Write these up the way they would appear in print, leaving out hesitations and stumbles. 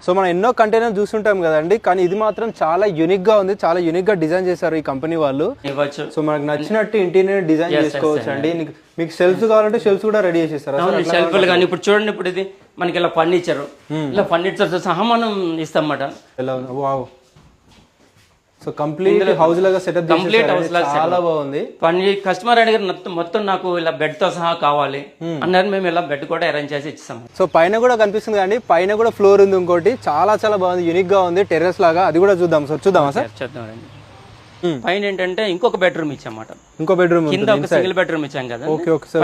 So మనం ఎన్నో container చూస్తుంటాం కదండి, కానీ ఇది మాత్రం చాలా యూనిక్ గా ఉంది, చాలా యూనిక్ గా డిజైన్ చేశారు ఈ కంపెనీ వాళ్ళు. సో మనకు నచ్చినట్టు ఇంటీరియర్ డిజైన్ చేసుకోవచ్చు అండి. మీకు సెల్ఫ్స్ కావాలంటే సెల్ఫ్స్ కూడా రెడీ చేసేస్తారు. షెల్ఫ్లు కానీ ఇప్పుడు చూడండి, ఇప్పుడు ఇది మనకి ఇలా ఫర్నిచర్ సహా మనం ఇస్తాం అన్నమాట. వావ్. సో కంప్లీట్ హౌస్ లాగా సెటప్, కంప్లీట్ హౌస్ లాగా చాలా బాగుంది. కస్టమర్ అడిగారు మొత్తం నాకు ఇలా బెడ్ తో సహా కావాలి అన్నారు, మేము ఇలా బెడ్ కూడా అరేంజ్ చేసి ఇస్తాం. సో పైన కూడా కనిపిస్తుంది కానీ పైన కూడా ఫ్లోర్ ఉంది ఇంకోటి, చాలా చాలా బాగుంది, యూనిక్ గా ఉంది, టెర్రస్ లాగా. అది కూడా చూద్దాం సార్. చూద్దామా సార్? చూద్దామండి. పైన ఏంటంటే ఇంకొక బెడ్రూమ్ ఇచ్చామాట, ఇంకో బెడ్రూమ్, కింద ఒక సింగిల్ బెడ్రూమ్ ఇచ్చాం కదా,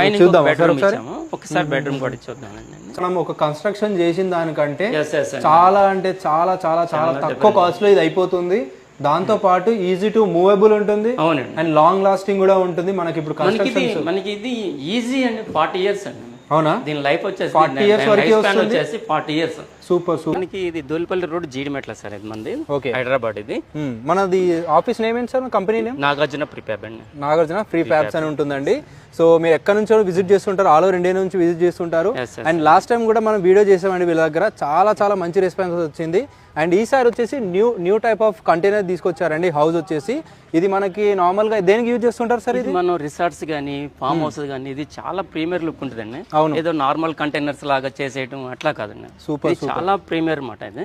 పైన బెడ్రూమ్ ఇచ్చాము. ఒకసారి బెడ్రూమ్ కూడా చూద్దామండి. మనం ఒక కన్స్ట్రక్షన్ చేసిన దానికంటే చాలా అంటే చాలా చాలా చాలా తక్కువ కాస్ట్ లో ఇది అయిపోతుంది. దాంతో పాటు ఈజీ టు మూవబుల్ ఉంటుంది అండ్ లాంగ్ లాస్టింగ్ కూడా ఉంటుంది. మనకి ఇప్పుడు మనకి ఇది ఈజీ అండి, 40 years అండి. అవునా? దీని లైఫ్ వచ్చేసి 40 years వరకు వస్తుంది. 40 years. సూపర్. మనకి ఇది దూల్పల్లి రోడ్, జీడిమెట్ల సార్, ఇది మంది హైదరాబాద్. ఇది మనది ఆఫీస్ నేమ్ ఏంటి sir? Company name Nagarjuna prefab అండి. నాగార్జున ప్రీఫ్యాబ్స్ అని ఉంటుందండి. సో మీరు ఎక్కడి నుంచో విజిట్ చేస్తుంటారు, ఆల్ ఓవర్ ఇండియా నుంచి విజిట్ చేస్తుంటారు. అండ్ లాస్ట్ టైం కూడా మనం వీడియో చేసామండి వీళ్ళ దగ్గర, చాలా చాలా మంచి రెస్పాన్స్ వచ్చింది. అండ్ ఈసారి వచ్చేసి న్యూ టైప్ ఆఫ్ కంటైనర్ తీసుకొచ్చారండి. హౌస్ వచ్చేసి ఇది మనకి నార్మల్ గా దేనికి యూజ్ చేస్తుంటారు సార్? ఇది మనం రిసార్ట్స్ గానీ, ఫామ్ హౌస్ గానీ, ఇది చాలా ప్రీమియర్ లుక్ ఉంటుందండి. అవును, ఏదో నార్మల్ కంటైనర్స్ లాగా చేసేయటం అట్లా కాదండి, సూపర్, చాలా ప్రీమియర్ మాట ఇది.